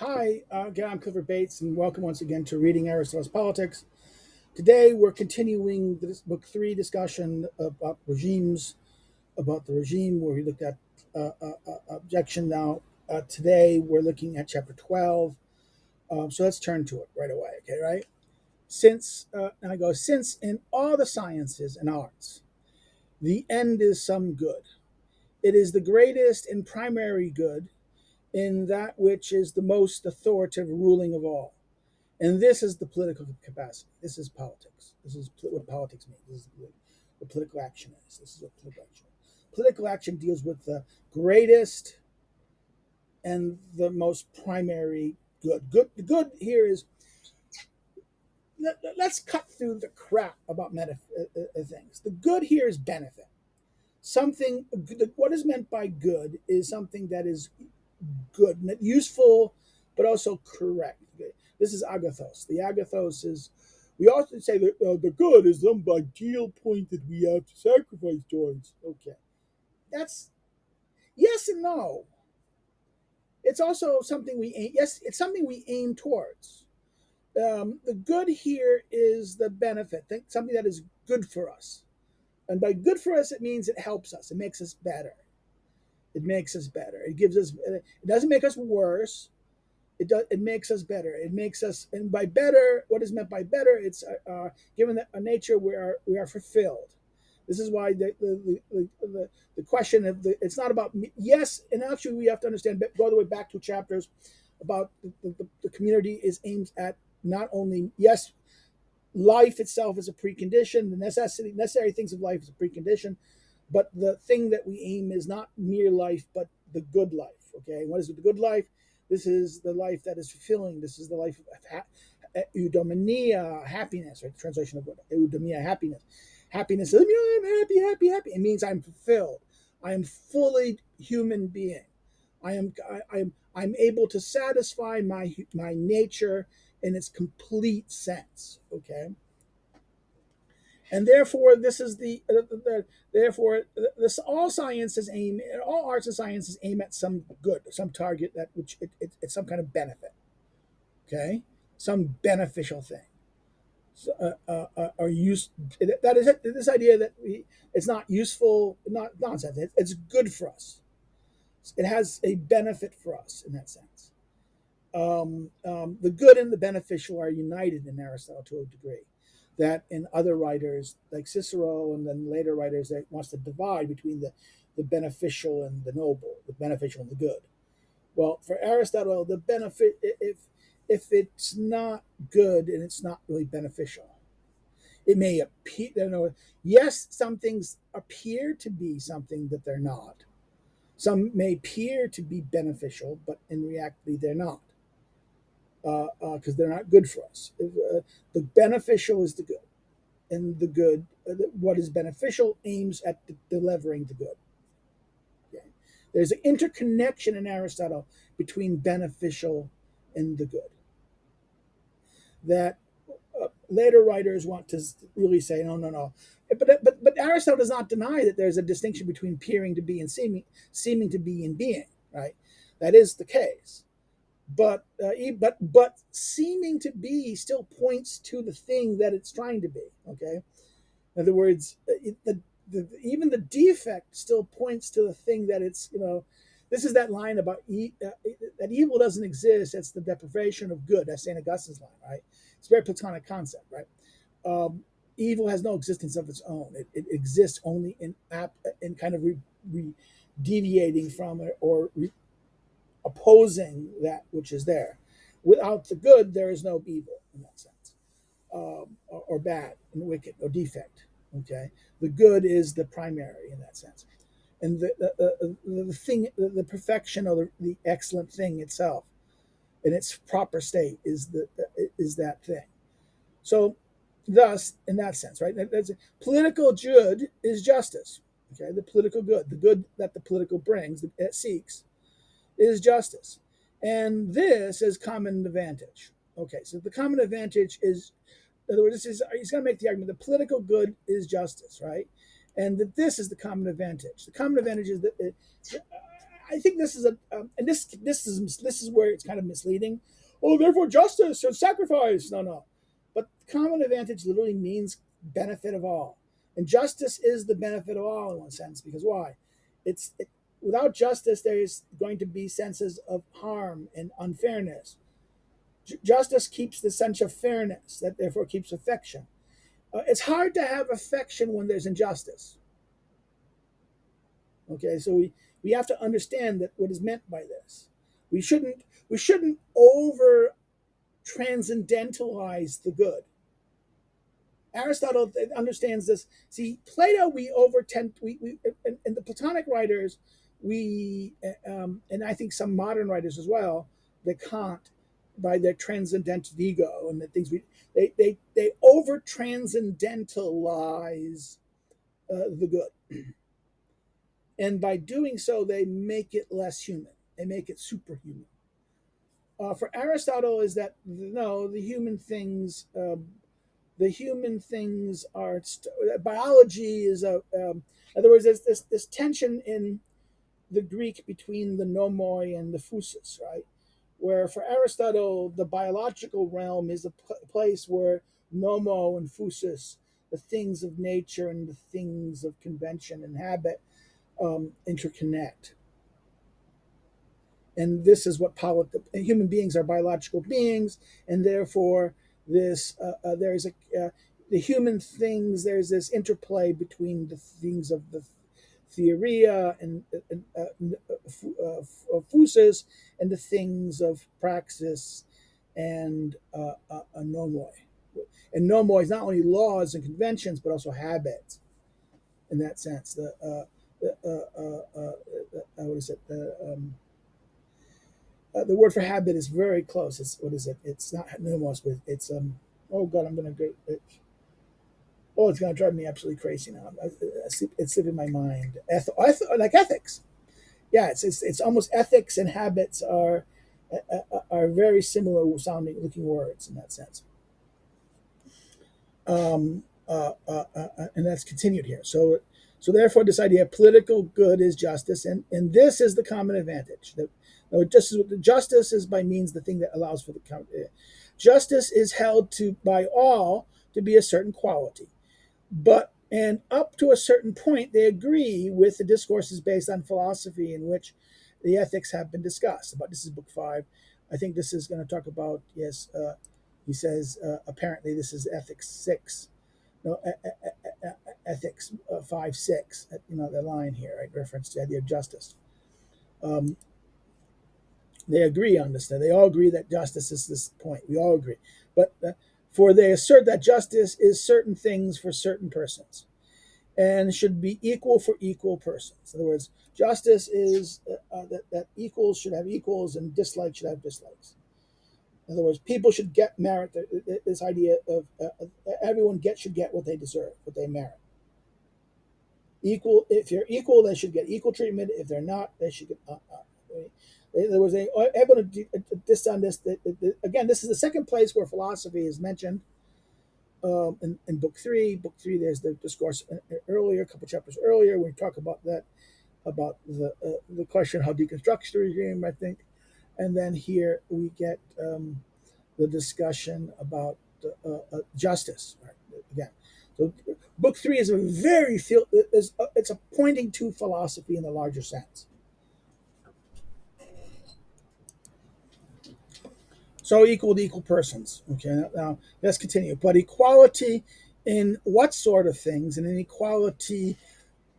Hi, again, I'm Clifford Bates, and welcome once again to Reading Aristotle's Politics. Today, we're continuing this book three discussion about regimes, about the regime, where we looked at objection. Now, today, we're looking at chapter 12. So let's turn to it right away, okay, right? Since in all the sciences and arts, the end is some good, it is the greatest and primary good in that which is the most authoritative ruling of all. And this is the political capacity. This is politics. This is what politics means. This is what political action is. This is what political action is. Political action deals with the greatest and the most primary good. The good here is let's cut through the crap about things. The good here is benefit. Something. What is meant by good is something that is good, useful, but also correct. Okay? This is agathos. The agathos is, we often say that the good is some ideal point that we have to sacrifice towards. Okay, that's yes and no. It's also something we aim. Yes, it's something we aim towards. The good here is the benefit, something that is good for us. And by good for us, it means it helps us. It makes us better. It makes us better. It gives us. It doesn't make us worse. It makes us better. It makes us, and by better, what is meant by better? It's given a nature where we are fulfilled. This is why the question of it's not about yes, and actually we have to understand, go all the way back to chapters about the community is aimed at not only yes, life itself is a precondition, the necessary things of life is a precondition, but the thing that we aim is not mere life, but the good life. Okay, what is the good life? This is the life that is fulfilling. This is the life of eudaimonia, happiness, right? The translation of eudaimonia, happiness. Happiness is, I'm happy, happy, happy. It means I'm fulfilled. I am fully human being. I'm able to satisfy my nature in its complete sense. Okay, and therefore this is therefore this all sciences aim, all arts and sciences aim at some good, some target that which it's some kind of benefit. Okay, some beneficial thing. So, or use that is it, this idea that it's not useful, not nonsense. It's good for us. It has a benefit for us in that sense. The good and the beneficial are united in Aristotle to a degree that in other writers like Cicero and then later writers that wants to divide between the beneficial and the noble, the beneficial and the good. Well, for Aristotle, the benefit, if it's not good and it's not really beneficial, it may appear, yes, some things appear to be something that they're not. Some may appear to be beneficial, but in reality, they're not, because they're not good for us. The beneficial is the good, and the good, what is beneficial, aims at delivering the good. Okay? There's an interconnection in Aristotle between beneficial and the good that later writers want to really say, no, no, no. But Aristotle does not deny that there's a distinction between appearing to be and seeming to be and being, right? That is the case. But seeming to be still points to the thing that it's trying to be. Okay, in other words, even the defect still points to the thing that it's. This is that line about that evil doesn't exist. It's the deprivation of good. That's Saint Augustine's line, right? It's a very Platonic concept, right? Evil has no existence of its own. It exists only in kind of deviating from it or opposing that which is there. Without the good, there is no evil in that sense, or bad and wicked or defect. Okay, the good is the primary in that sense, and the thing, the perfection or the excellent thing itself, in its proper state, is that thing. So, thus, in that sense, right? That's political good is justice. Okay, the political good, the good that the political brings, that it seeks, is justice. And this is common advantage. Okay, so the common advantage is, in other words, he's going to make the argument the political good is justice, right? And that this is the common advantage. The common advantage is that I think this is and this is where it's kind of misleading. Oh, therefore justice and sacrifice. No, no, but common advantage literally means benefit of all, and justice is the benefit of all in one sense. Because why? Without justice, there is going to be senses of harm and unfairness. Justice keeps the sense of fairness, that therefore keeps affection. It's hard to have affection when there's injustice. Okay, so we have to understand that what is meant by this. We shouldn't over transcendentalize the good. Aristotle understands this. See, Plato, we over tend we in the Platonic writers, we and I think some modern writers as well, the Kant, by their transcendental ego and the things they over transcendentalize the good, and by doing so, they make it less human. They make it superhuman. For Aristotle, is that no, the human things are biology is a. In other words, there's this tension in the Greek between the nomoi and the phusis, right? Where for Aristotle, the biological realm is a place where nomo and phusis, the things of nature and the things of convention and habit, interconnect. And this is what human beings are biological beings, and therefore this there's the human things. There's this interplay between the things of the theoria and phusis and the things of praxis and nomoi. And nomoi is not only laws and conventions but also habits. In that sense, what is it? The word for habit is very close. It's what is it? It's not nomos, but it's Oh God, I'm gonna go. It's gonna drive me absolutely crazy now. It's slipping my mind. Like ethics. Yeah, it's almost ethics and habits are very similar sounding looking words in that sense. And that's continued here. So therefore, this idea of political good is justice, and this is the common advantage. Justice is by means the thing that allows for the justice is held to by all to be a certain quality, but and up to a certain point they agree with the discourses based on philosophy in which the ethics have been discussed. But this is book 5. I think this is going to talk about yes. He says apparently this is ethics 6. No, ethics 5-6. The line here, right? Reference to the idea of justice. They agree on this. They all agree that justice is this point. We all agree. But for they assert that justice is certain things for certain persons and should be equal for equal persons. In other words, justice is that equals should have equals and dislikes should have dislikes. In other words, people should get merit. This idea of everyone should get what they deserve, what they merit. Equal. If you're equal, they should get equal treatment. If they're not, they should get. There was everyone this on this. Again, this is the second place where philosophy is mentioned. In book 3, there's the discourse earlier, a couple chapters earlier, we talk about that, about the question of how deconstruction the regime, I think, and then here we get the discussion about justice. Right? Again, so book 3 is it's a pointing to philosophy in the larger sense. So equal to equal persons. Okay, now let's continue. But equality in what sort of things, and inequality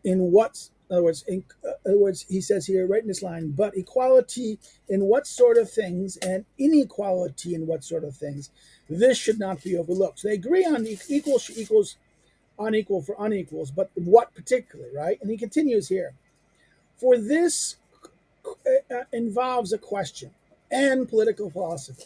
in what? In other words, he says here, right in this line. But equality in what sort of things, and inequality in what sort of things, this should not be overlooked. So they agree on equals unequal for unequals, but what particularly, right? And he continues here. For this involves a question and political philosophy.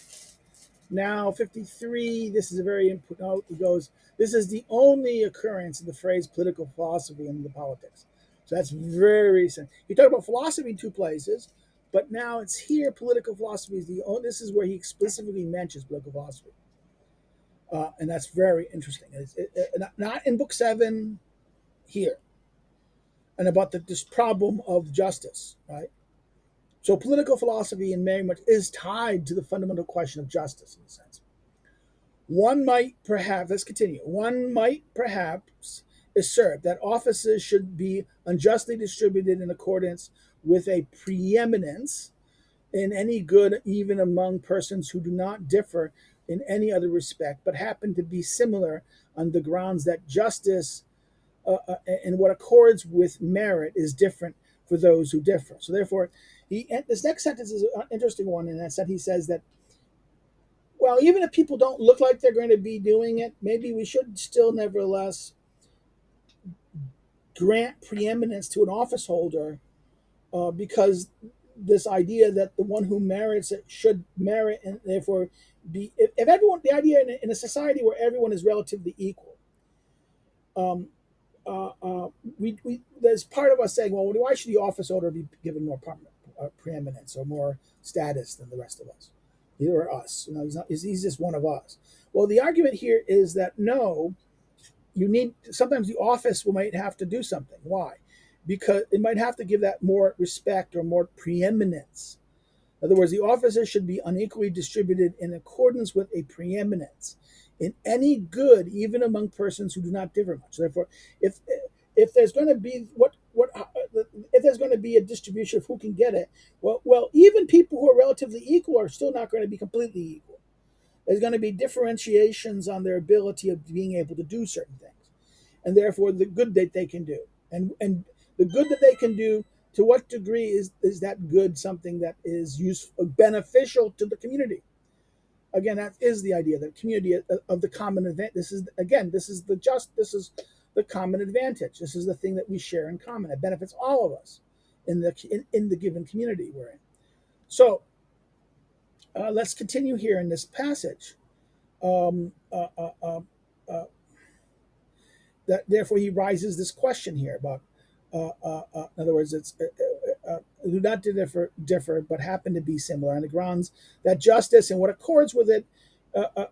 Now, 53, this is a very important note. He goes, this is the only occurrence of the phrase political philosophy in the politics. So that's very recent. He talked about philosophy in 2 places, but now it's here political philosophy is the only, this is where he explicitly mentions political philosophy. And that's very interesting. Not in book 7 here. And about this problem of justice, right? So political philosophy in very much is tied to the fundamental question of justice in a sense. One might perhaps, let's continue, one might perhaps assert that offices should be unjustly distributed in accordance with a preeminence in any good, even among persons who do not differ in any other respect, but happen to be similar on the grounds that justice and what accords with merit is different for those who differ. So therefore, this next sentence is an interesting one in that he says that, well, even if people don't look like they're going to be doing it, maybe we should still nevertheless grant preeminence to an office holder, because this idea that the one who merits it should merit and therefore be, if everyone, the idea in a society where everyone is relatively equal, um, there's part of us saying, well, why should the office holder be given more preeminence or more status than the rest of us? Or us, he's not. He's just one of us. Well, the argument here is that no, you need sometimes the office might have to do something. Why? Because it might have to give that more respect or more preeminence. In other words, the offices should be unequally distributed in accordance with a preeminence in any good, even among persons who do not differ much. Therefore, if if there's going to be if there's going to be a distribution of who can get it, well, even people who are relatively equal are still not going to be completely equal. There's going to be differentiations on their ability of being able to do certain things, and therefore the good that they can do, and the good that they can do. To what degree is that good something that is useful, beneficial to the community? Again, that is the idea, the community of the common event. This is this is the common advantage. This is the thing that we share in common. It benefits all of us in the given community we're in. So let's continue here in this passage. Um, uh, uh, uh, uh, that therefore he raises this question here about, in other words, it's do not differ, but happen to be similar on the grounds that justice and what accords with it,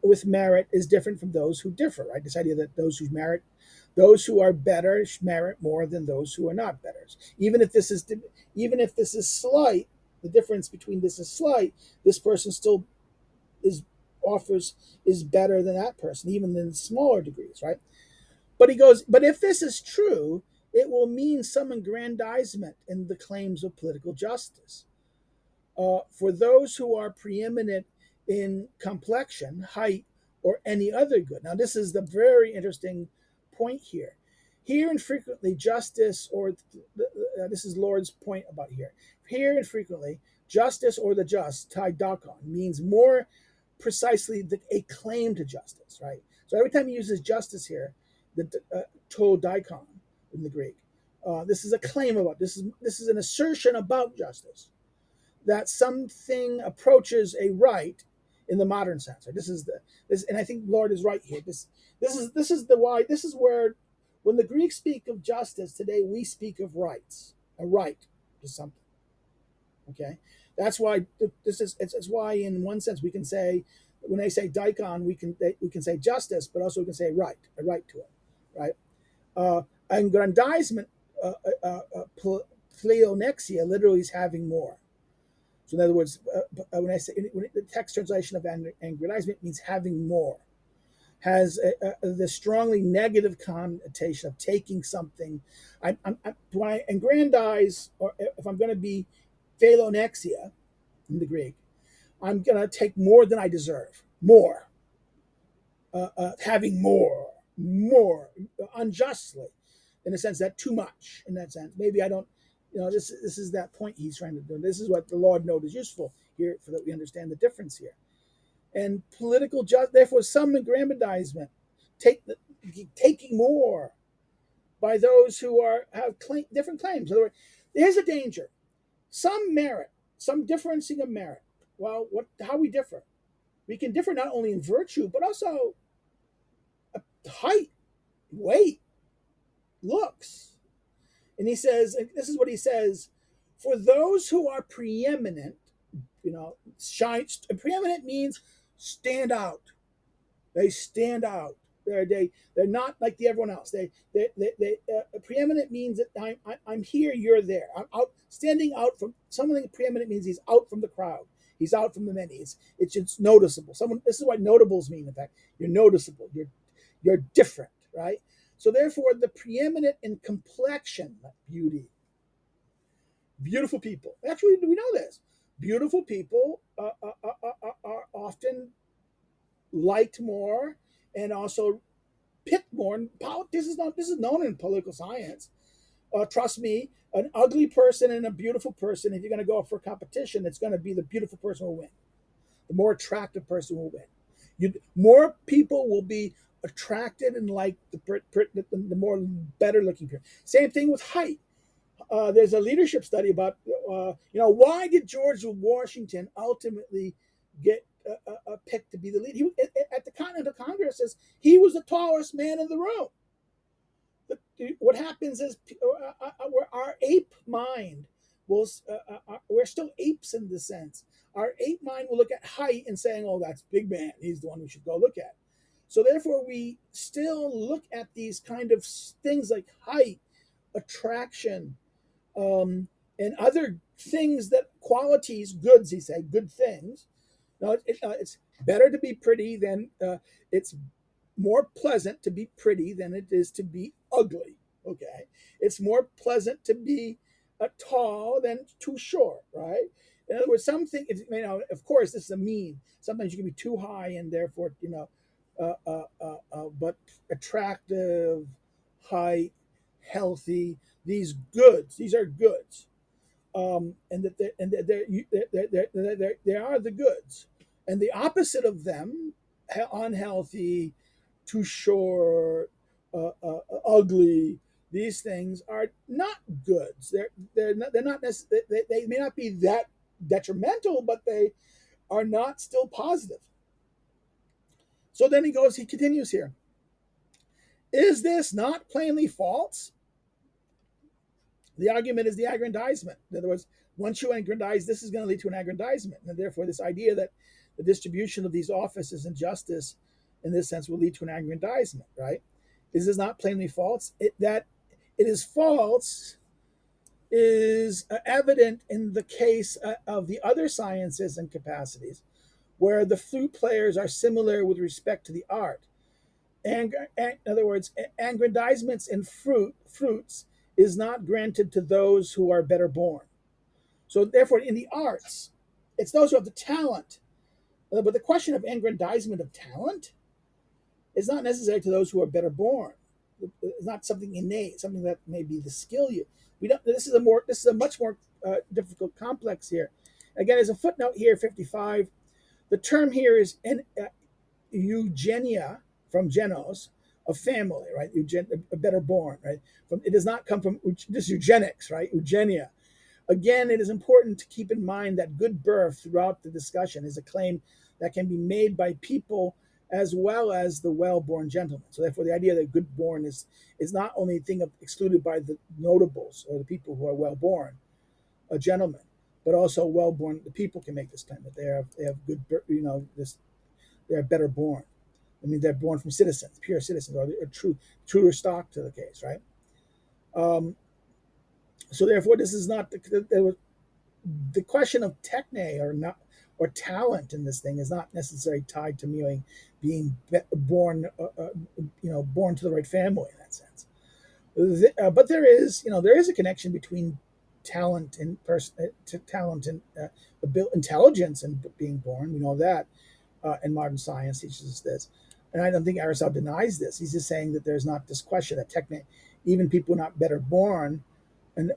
with merit, is different from those who differ. Right, this idea that those who are better merit more than those who are not better. Even if this is slight, the difference between this is slight. This person still is offers is better than that person, even in smaller degrees. Right. But he goes, but if this is true, it will mean some aggrandizement in the claims of political justice. For those who are preeminent in complexion, height, or any other good. Now, this is the very interesting point here. Here and frequently, justice, or this is Lord's point about here. Here and frequently, justice or the just, tai dakon, means more precisely a claim to justice, right? So every time he uses justice here, the to daikon in the Greek, this is a claim about this is an assertion about justice, that something approaches a right in the modern sense. Right? And I think Lord is right here. This is where when the Greeks speak of justice today, we speak of rights, a right to something. Okay, that's why it's why in one sense we can say when they say daikon, we can say justice, but also we can say right, a right to it, right? Aggrandizement, pleonexia, literally is having more. So in other words, when the text translation of aggrandizement means having more, has the strongly negative connotation of taking something. When I aggrandize, or if I'm going to be phalonexia in the Greek, I'm going to take more than I deserve, more, having more, unjustly, in the sense that too much, in that sense. Maybe I don't, this is that point he's trying to do. This is what the Lord note is useful here, for that we understand the difference here. And political justice, therefore, some aggrandizement, taking more by those who have different claims. In other words, there's a danger. Some merit, some differencing of merit. Well, how we differ? We can differ not only in virtue, but also height, weight, looks. And he says, and this is what he says: for those who are preeminent, shine. Preeminent means stand out. They stand out. They're not like everyone else. Preeminent means that I'm here, you're there. I'm out, standing out from something. Preeminent means he's out from the crowd. He's out from the many. It's just noticeable. Someone. This is what notables mean. In fact, you're noticeable. You're different, right? So therefore, the preeminent in complexion, beauty, beautiful people. Actually, we know this. Beautiful people are often liked more and also picked more. This is known in political science. Trust me, an ugly person and a beautiful person. If you're going to go for a competition, it's going to be the beautiful person will win. The more attractive person will win. More people will be attracted and like the more better looking person. Same thing with height. There's a leadership study about why did George Washington ultimately get picked to be the leader. At the Continental Congress says he was the tallest man in the room. What happens is our ape mind we're still apes in this sense. Our ape mind will look at height and saying, "Oh, that's big man. He's the one we should go look at." So therefore, we still look at these kind of things like height, attraction, and other things that qualities, goods. He said, good things. Now, it's better to be pretty than it's more pleasant to be pretty than it is to be ugly. Okay, it's more pleasant to be tall than too short, right? In other words, something. Of course, this is a mean. Sometimes you can be too high and therefore, but attractive, height, healthy. These goods. These are goods, and that they are the goods, and the opposite of them, unhealthy, too short, ugly. These things are not goods. They're not they may not be that detrimental, but they are not still positive. So then he continues here. Is this not plainly false? The argument is the aggrandizement. In other words, once you aggrandize, this is going to lead to an aggrandizement. And therefore, this idea that the distribution of these offices and justice, in this sense, will lead to an aggrandizement, right? Is this not plainly false? That it is false is evident in the case of the other sciences and capacities, where the flute players are similar with respect to the art. In other words, aggrandizements in fruits is not granted to those who are better born. So therefore, in the arts, it's those who have the talent. But the question of aggrandizement of talent is not necessary to those who are better born. It's not something innate, something that may be the skill you. We don't. This is a much more difficult complex here. Again, as a footnote here, 55. The term here is eugenia from genos, of family, right? A better born, right? It does not come from this eugenics, right? Eugenia. Again, it is important to keep in mind that good birth throughout the discussion is a claim that can be made by people as well as the well-born gentleman. So therefore, the idea that good born is not only a thing excluded by the notables or the people who are well-born, a gentleman, but also well-born. The people can make this claim that they have good, they are better born. I mean, they're born from citizens, pure citizens, or truer stock to the case, right? So therefore, this is not the question of techne or talent in this thing is not necessarily tied to being born, born to the right family in that sense. But there is a connection between talent and intelligence and being born. We know that, and modern science teaches us this. And I don't think Aristotle denies this. He's just saying that there's not this question that even people not better born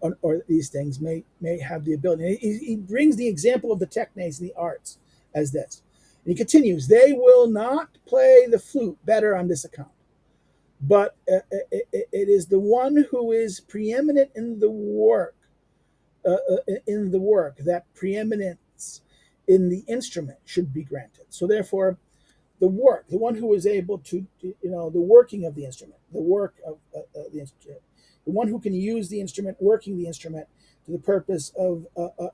or these things may have the ability. He brings the example of the technes and the arts as this. And he continues, they will not play the flute better on this account, but it is the one who is preeminent in the work, that preeminence in the instrument should be granted. So therefore, the one who is able to, the working of the instrument, the work of the instrument, the one who can use the instrument, working the instrument to the purpose of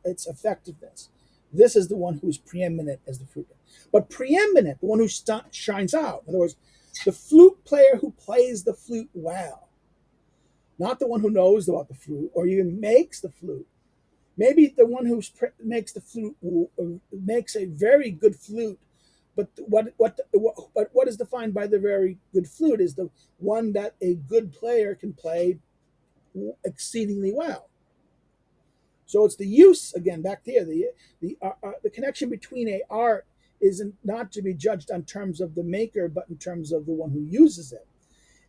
its effectiveness. This is the one who is preeminent as the fruit. But preeminent, the one who shines out. In other words, The flute player who plays the flute well, not the one who knows about the flute or even makes the flute. Maybe the one who makes the flute makes a very good flute, but what is defined by the very good flute is the one that a good player can play exceedingly well. So it's the use again back there. The connection between a art isn't not to be judged on terms of the maker, but in terms of the one who uses it.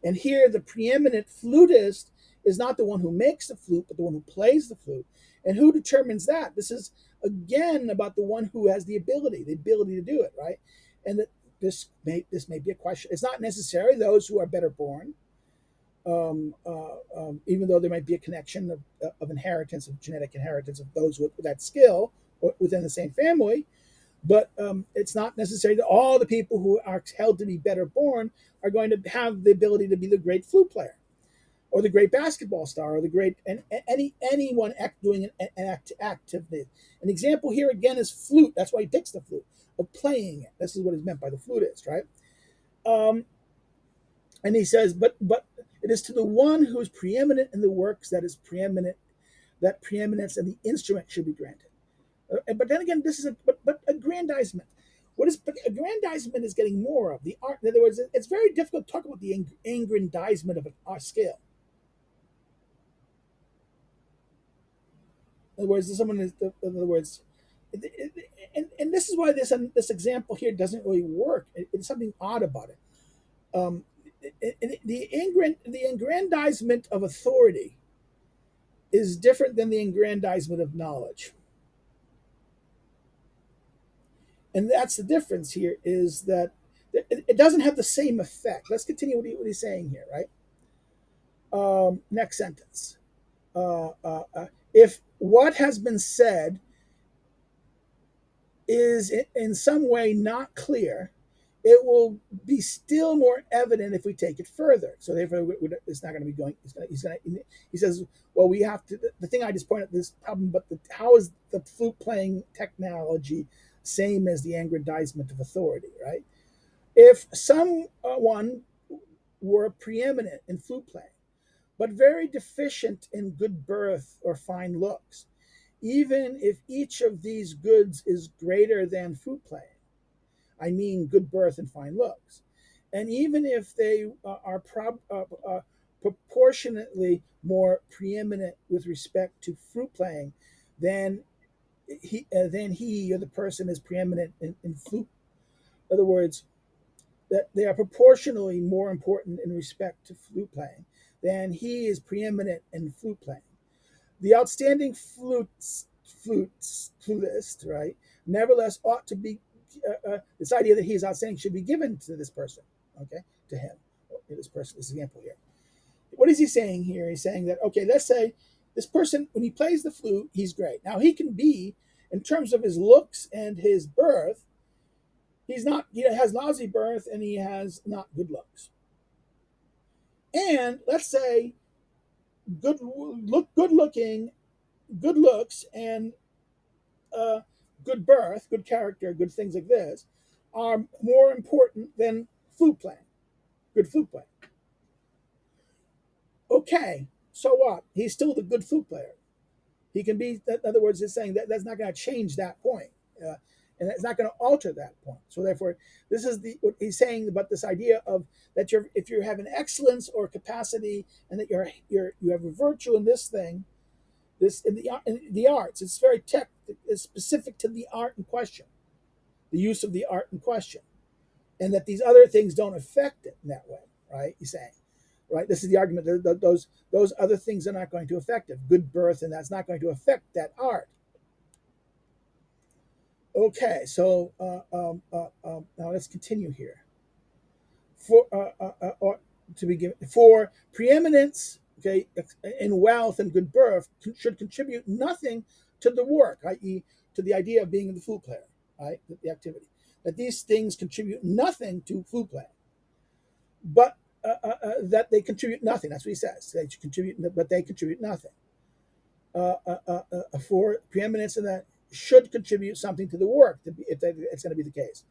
And here, the preeminent flutist is not the one who makes the flute, but the one who plays the flute. And who determines that? This is again about the one who has the ability to do it, right? And that this may be a question. It's not necessarily those who are better born, even though there might be a connection of inheritance, of genetic inheritance of those with that skill within the same family. But it's not necessary that all the people who are held to be better born are going to have the ability to be the great flute player, or the great basketball star, or the great and anyone doing an activity. An example here again is flute. That's why he picks the flute, of playing it. This is what is meant by the flutist, right? Um, and he says, but it is to the one who is preeminent in the works that is preeminent, that preeminence and the instrument should be granted. But then again, this is but aggrandizement. What is but aggrandizement is getting more of the art. In other words, it's very difficult to talk about the aggrandizement of an art scale. In other words, someone is, in other words, and this is why this example here doesn't really work. It's something odd about it. Um, the aggrandizement of authority is different than the aggrandizement of knowledge. And that's the difference here is that it doesn't have the same effect. Let's continue what he's saying here, right? Next sentence. If what has been said is in some way not clear, it will be still more evident if we take it further. So therefore, it's not going to be going. He says, well, we have to. The thing I just pointed out this problem, but how is the flute playing technology same as the aggrandizement of authority, right? If someone were preeminent in flute playing, but very deficient in good birth or fine looks, even if each of these goods is greater than flute playing, I mean good birth and fine looks, and even if they are proportionately more preeminent with respect to flute playing, then he or the person is preeminent in flute. In other words, that they are proportionally more important in respect to flute playing than he is preeminent in flute playing. The outstanding flutist, right, nevertheless ought to be, this idea that he is outstanding should be given to this person, okay, to him, this person, this example here. What is he saying here? He's saying that, okay, let's say this person, when he plays the flute, he's great. Now, he can be, in terms of his looks and his birth, he's not, he has lousy birth and he has not good looks. And let's say good looking, good looks, and uh, good birth, good character, good things like this are more important than flute playing, good flute playing. Okay, so what? He's still the good flute player. He can be, in other words, he's saying that that's not going to change that point. And it's not going to alter that point. So therefore, this is what he's saying about this idea of that if you have an excellence or capacity, and that you have a virtue in this thing, this in the arts, it's very it's specific to the art in question, the use of the art in question, and that these other things don't affect it in that way, right? He's saying, right? This is the argument that those other things are not going to affect it. Good birth, and that's not going to affect that art. Okay, so now let's continue here. For to be given for preeminence, okay, in wealth and good birth should contribute nothing to the work, i.e., to the idea of being the flute player, right? The activity that these things contribute nothing to flute playing, but that they contribute nothing. That's what he says. They contribute, but they contribute nothing. For preeminence in that should contribute something to the work if it's going to be the case.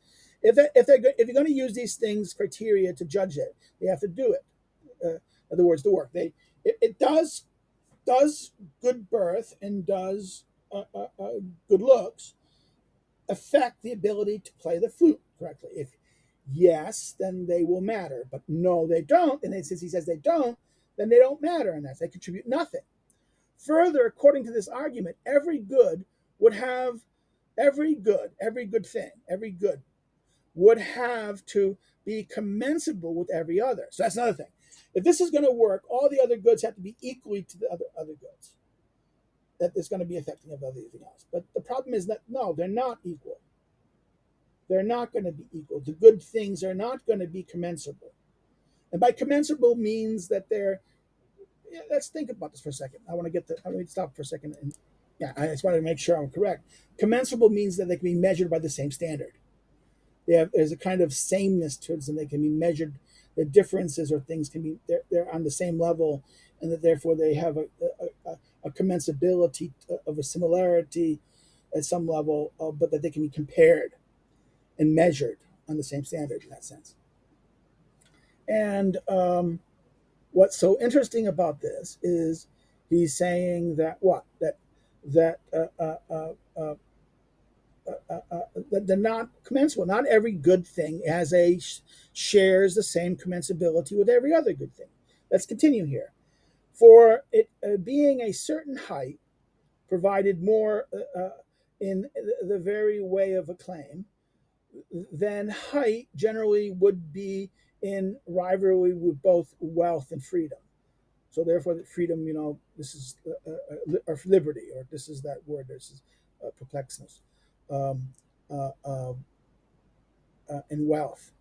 if you're going to use these things criteria to judge it, they have to do it. In other words, the work it does good birth and does good looks affect the ability to play the flute correctly? If yes, then they will matter. But no, they don't. And then since he says they don't, then they don't matter, and they contribute nothing. Further, according to this argument, every good would have every good thing, every good would have to be commensurable with every other. So that's another thing. If this is going to work, all the other goods have to be equally to the other goods that is going to be affecting of everything else. But the problem is that no, they're not equal. They're not going to be equal. The good things are not going to be commensurable. And by commensurable means that they're, yeah, let's think about this for a second. I want to stop for a second. And yeah, I just want to make sure I'm correct. Commensurable means that they can be measured by the same standard. There's a kind of sameness towards them. They can be measured. The differences or things can be, they're on the same level, and that therefore they have a commensability of a similarity at some level, but that they can be compared and measured on the same standard in that sense. And what's so interesting about this is he's saying that that they're not commensurable. Not every good thing shares the same commensability with every other good thing. Let's continue here. For it being a certain height, provided more in the very way of a claim, then height generally would be in rivalry with both wealth and freedom. So therefore, that freedom, this is or liberty, or this is that word. This is perplexness, um, uh, uh, and wealth,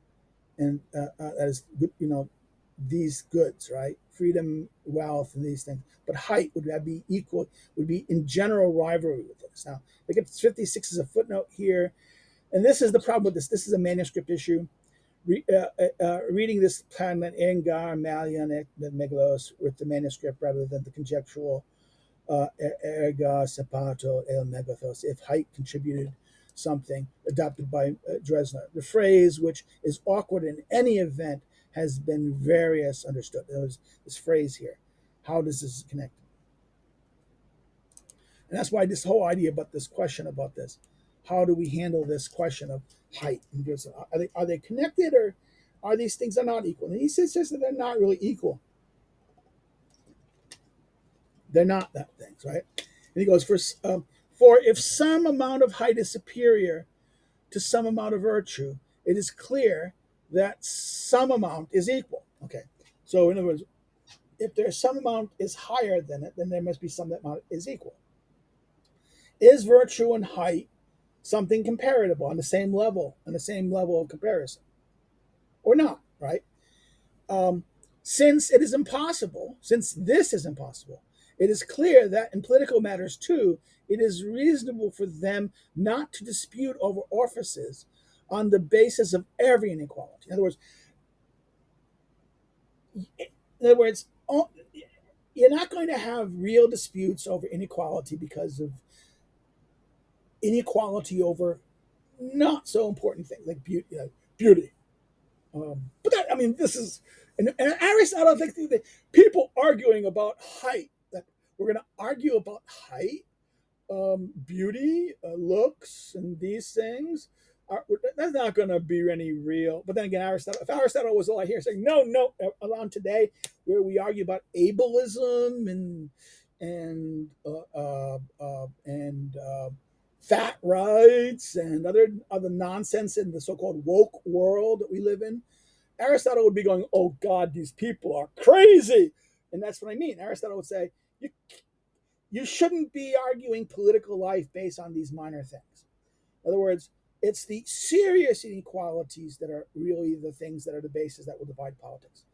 and that is these goods, right? Freedom, wealth, and these things. But height would be equal, would be in general rivalry with this. Now, look at 56 as a footnote here, and this is the problem with this. This is a manuscript issue. Reading this plan Engar Malian Meglos with the manuscript rather than the conjectural erga sapato el megathos, if height contributed something, adopted by Dresner. The phrase, which is awkward in any event, has been various understood. There's this phrase here. How does this connect? And that's why this whole idea about this question about this, how do we handle this question of height? Are they connected, or are these things are not equal? And he says that they're not really equal. They're not that things, right? And he goes, for if some amount of height is superior to some amount of virtue, it is clear that some amount is equal. Okay. So in other words, if there's some amount is higher than it, then there must be some amount is equal. Is virtue and height something comparable on the same level of comparison, or not, right? Since this is impossible, it is clear that in political matters too, it is reasonable for them not to dispute over offices on the basis of every inequality. In other words, you're not going to have real disputes over inequality because of inequality over not so important things like beauty. But that, I mean, this is, and Aristotle, like the people arguing about height, that we're going to argue about height, beauty, looks, and these things. That's not going to be any real. But then again, if Aristotle was all here saying, no, around today, where we argue about ableism and fat rights and other nonsense in the so-called woke world that we live in, Aristotle would be going, "Oh God, these people are crazy," and that's what I mean. Aristotle would say, "You shouldn't be arguing political life based on these minor things." In other words, it's the serious inequalities that are really the things that are the basis that will divide politics.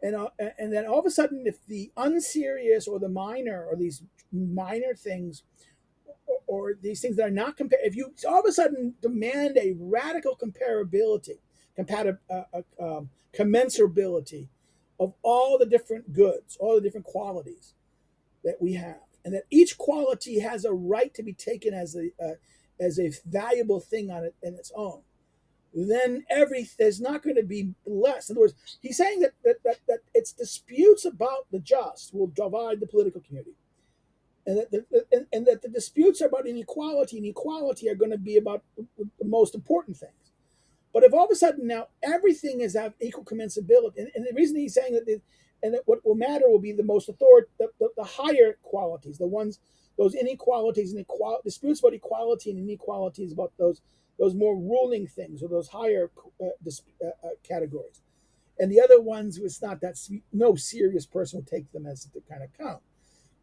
And then all of a sudden, if the unserious or the minor or these minor things or these things that are not compared, if you all of a sudden demand a radical commensurability of all the different goods, all the different qualities that we have, and that each quality has a right to be taken as a valuable thing on it in its own, then there's not going to be less. In other words, he's saying that it's disputes about the just will divide the political community, and that the disputes about inequality and equality are going to be about the most important things. But if all of a sudden now everything is have equal commensability, and the reason he's saying that what will matter will be the most the higher qualities, the ones, those inequalities and disputes about equality and inequalities about those more ruling things or those higher categories, and the other ones was not that no serious person would take them as the kind of count.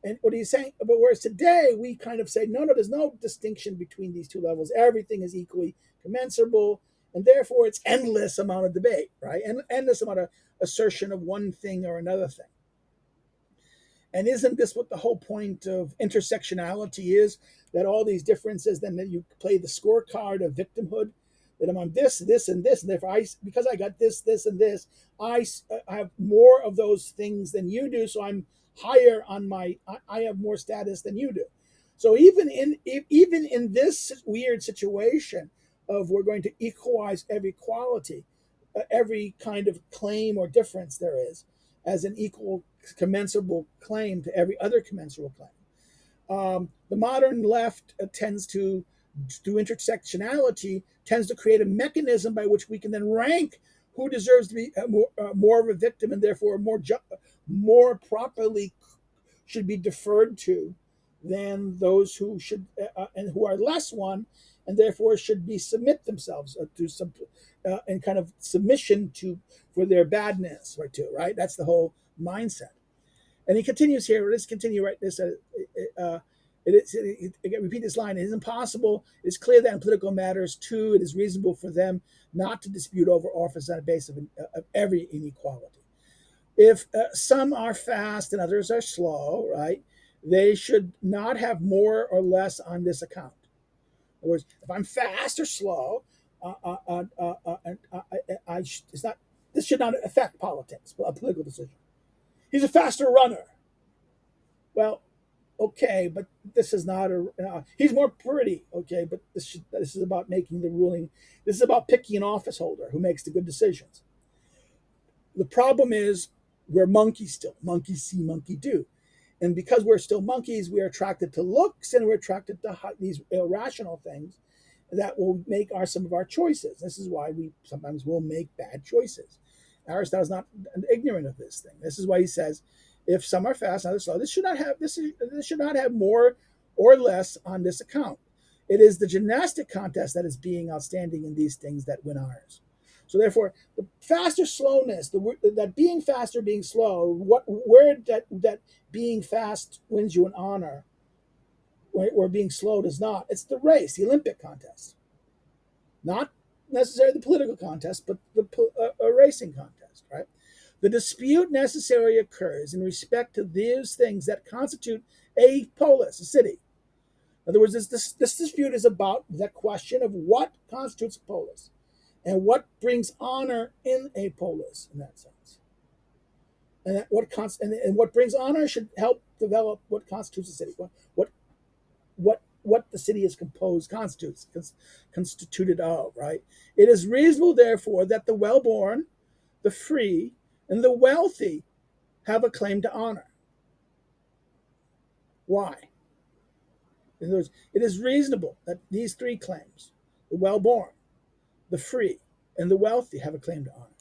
And what he's saying, but whereas today we kind of say, no, there's no distinction between these two levels. Everything is equally commensurable, and therefore it's endless amount of debate, right? And endless amount of assertion of one thing or another thing. And isn't this what the whole point of intersectionality is? That all these differences, then that you play the scorecard of victimhood, that I'm on this, this, and this, and therefore because I got this, this, and this, I have more of those things than you do, so I'm higher on I have more status than you do. So even in this weird situation of we're going to equalize every quality, every kind of claim or difference there is, as an equal commensurable claim to every other commensurable claim. The modern left tends to, through intersectionality, tends to create a mechanism by which we can then rank who deserves to be more of a victim and therefore more properly should be deferred to than those who should and who are less one and therefore should be submit themselves to some and kind of submission to for their badness right. That's the whole mindset. And he continues here. Let's continue right this. Repeat this line. It is impossible. It is clear that in political matters, too, it is reasonable for them not to dispute over office on a basis of every inequality. If some are fast and others are slow, right, they should not have more or less on this account. In other words, if I'm fast or slow, it's not. This should not affect politics, a political decision. He's a faster runner. Well, okay, but this is not a. He's more pretty. Okay, but this is about making the ruling. This is about picking an office holder who makes the good decisions. The problem is we're monkeys still. Monkeys see, monkey do. And because we're still monkeys, we're attracted to looks and we're attracted to these irrational things that will make some of our choices. This is why we sometimes will make bad choices. Aristotle's not ignorant of this thing. This is why he says, if some are fast, others slow, this should not have more or less on this account. It is the gymnastic contest that is being outstanding in these things that win honors. So therefore, the faster slowness, that being fast or being slow, where that being fast wins you an honor, where being slow does not. It's the race, the Olympic contest, not necessarily the political contest, but a racing contest, right? The dispute necessarily occurs in respect to those things that constitute a polis, a city. In other words, this dispute is about the question of what constitutes a polis and what brings honor in a polis in that sense. And what brings honor should help develop what constitutes a city. What the city is constituted of, right? It is reasonable, therefore, that the well-born, the free, and the wealthy have a claim to honor. Why? In other words, it is reasonable that these three claims, the well-born, the free, and the wealthy, have a claim to honor.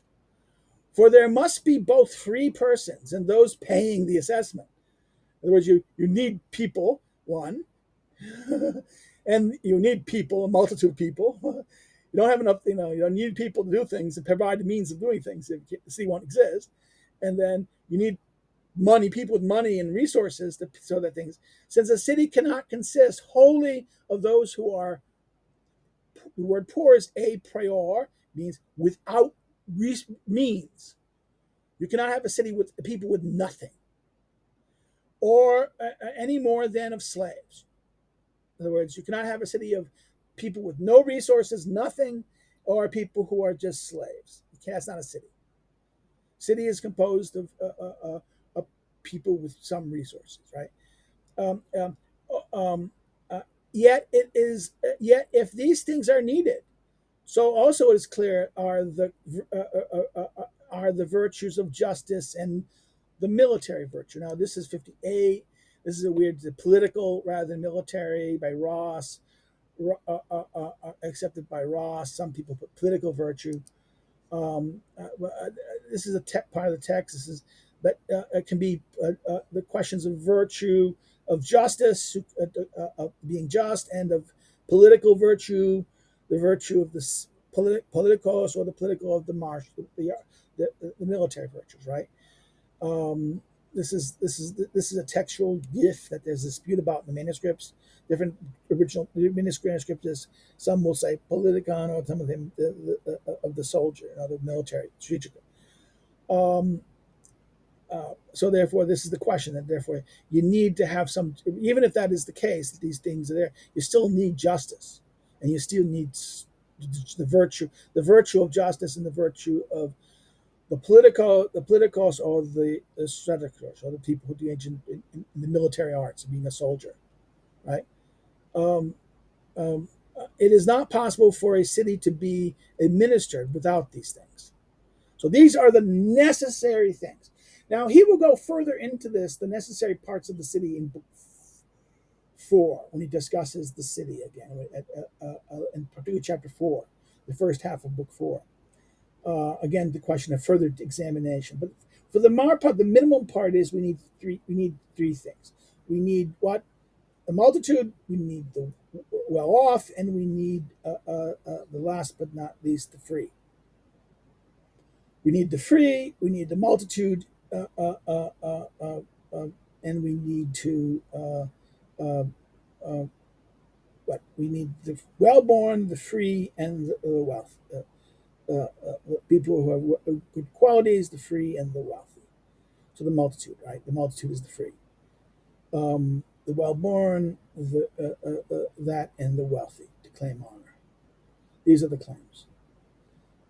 For there must be both free persons and those paying the assessment. In other words, you need people, one, and you need people, a multitude of people. You don't have enough, you don't need people to do things and provide the means of doing things if the city won't exist. And then you need people with money and resources so that things, since a city cannot consist wholly of those who are, the word poor is a prior, means without means. You cannot have a city with people with nothing, or any more than of slaves. In other words, you cannot have a city of people with no resources, nothing, or people who are just slaves. That's not a city. City is composed of people with some resources, right? Um, um, yet if these things are needed, So also it is clear are the virtues of justice and the military virtue. Now this is 58. This is a weird political rather than military by Ross, accepted by Ross. Some people put political virtue. This is a part of the text. This is, but it can be the questions of virtue, of justice, being just, and of political virtue, the virtue of the politicos or the political of the marsh, the military virtues, right? Um, this is a textual gift that there's a dispute about in the manuscripts. Different original manuscripts. Some will say politicon, or some of them of the soldier, the military, strategical. Um, so therefore, this is the question. That therefore, you need to have some. Even if that is the case, that these things are there, you still need justice, and you still need the virtue of justice, and the virtue of the politicos, or the strategos, or the people who do in the military arts, being a soldier, right? Um, um, it is not possible for a city to be administered without these things. So these are the necessary things. Now he will go further into this, the necessary parts of the city in book 4, when he discusses the city again, in particular chapter 4, the first half of book 4. Again, the question of further examination. But for the mar part, the minimum part is we need three things. We need what? The multitude. We need the well off, and we need the last but not least, the free. We need the free. We need the multitude, and we need to uh, what? We need the well-born, the free, and the wealth. People who have good qualities, the free and the wealthy. So the multitude, right? The multitude is the free. The well-born, that, and the wealthy to claim honor. These are the claims,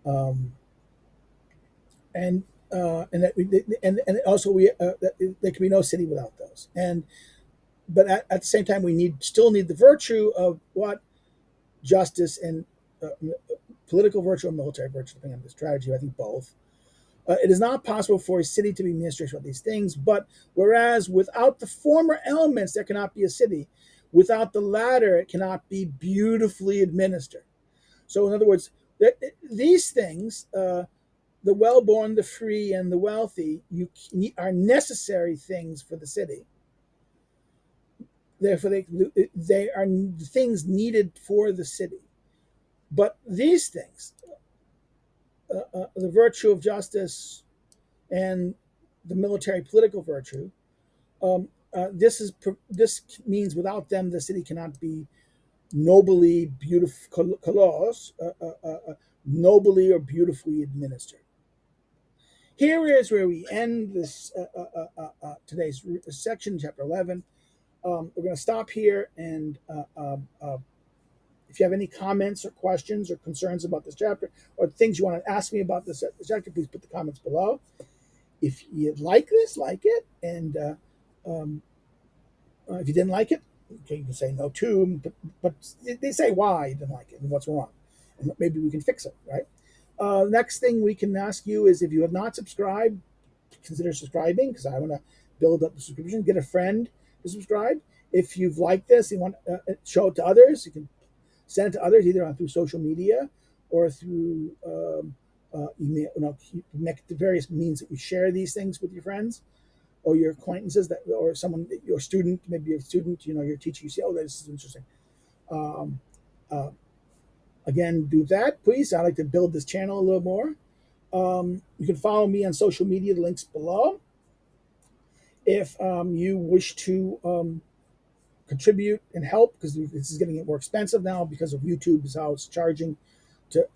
um, and that and also there can be no city without those. And but at the same time, we still need the virtue of what? Justice and uh, political virtue or military virtue, depending on the strategy. I think both. It is not possible for a city to be administered with these things, but whereas without the former elements, there cannot be a city. Without the latter, it cannot be beautifully administered. So, in other words, these things, the well-born, the free, and the wealthy, are necessary things for the city. Therefore, they are things needed for the city. But these things, the virtue of justice and the military political virtue, this means without them the city cannot be nobly beautiful, nobly or beautifully administered. Here is where we end this today's section, chapter 11. We're going to stop here, and if you have any comments or questions or concerns about this chapter, or things you want to ask me about this chapter, please put the comments below. If you like this, like it, and um, if you didn't like it, okay, you can say no too, but they say why you didn't like it and what's wrong, and maybe we can fix it, right? Next thing we can ask you is, if you have not subscribed, consider subscribing, because I want to build up the subscription. Get a friend to subscribe. If you've liked this, you want to show it to others, you can send it to others either through social media or through email. The various means that we share these things with your friends or your acquaintances, or someone, your student, maybe your student, your teacher. You say, "Oh, this is interesting." Um, uh, Again, do that, please. I'd like to build this channel a little more. You can follow me on social media. The links below. If you wish to contribute and help, because this is getting more expensive now because of YouTube, is how it's charging to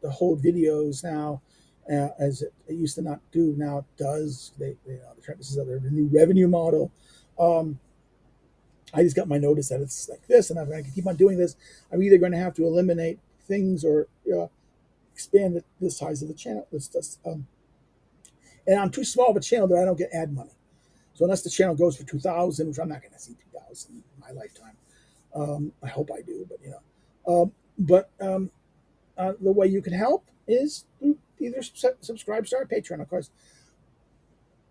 hold videos now, as it used to not do. Now it does. This is the new revenue model. Um, I just got my notice that it's like this, and if I can keep on doing this, I'm either going to have to eliminate things or expand the size of the channel. And I'm too small of a channel that I don't get ad money. So unless the channel goes for 2,000, which I'm not going to see 2,000 in my lifetime, I hope I do, but but the way you can help is through either subscribe to our Patreon. Of course,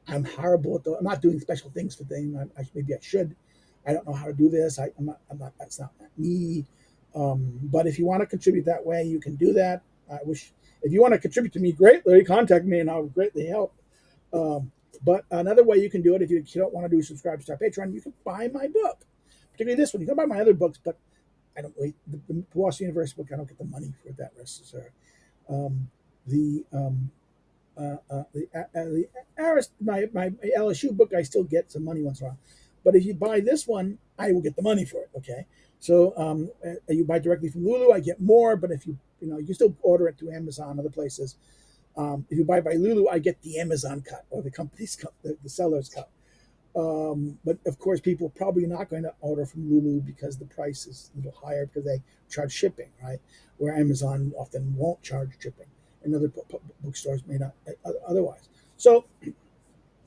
I'm horrible at I'm not doing special things for things. Maybe I should. I don't know how to do this. I'm not. I'm not. That's not me. But if you want to contribute that way, you can do that. I wish if you want to contribute to me greatly, contact me and I'll greatly help. Um, but another way you can do it, if you don't want to do subscribe to our Patreon, you can buy my book, particularly this one. You can buy my other books, but I don't really the Boston University book. I don't get the money for that necessarily. The the my LSU book, I still get some money once in a while. But if you buy this one, I will get the money for it. Okay, so you buy directly from Lulu, I get more. But if you can still order it through Amazon, other places. If you buy by Lulu, I get the Amazon cut or the company's cut, the seller's cut. But of course, people are probably not going to order from Lulu because the price is a little higher because they charge shipping, right? Where Amazon often won't charge shipping, and other bookstores may not otherwise. So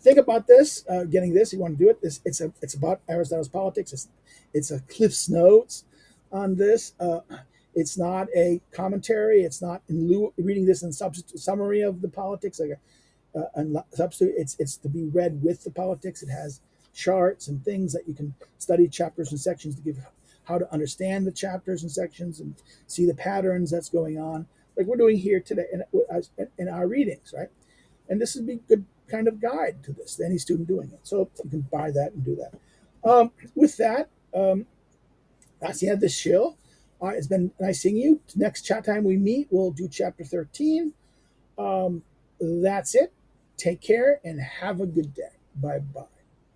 think about this. Getting this, you want to do it. It's about Aristotle's politics. It's a Cliff's Notes on this. It's not a commentary. It's not in lieu reading this in summary of the politics like and substitute. It's to be read with the politics. It has charts and things that you can study chapters and sections to give how to understand the chapters and sections and see the patterns that's going on, like we're doing here today in our readings, right? And this would be a good kind of guide to this to any student doing it. So you can buy that and do that. With that, that's the end of this show. It's been nice seeing you. Next chat time we meet, we'll do chapter 13. That's it. Take care and have a good day. Bye bye.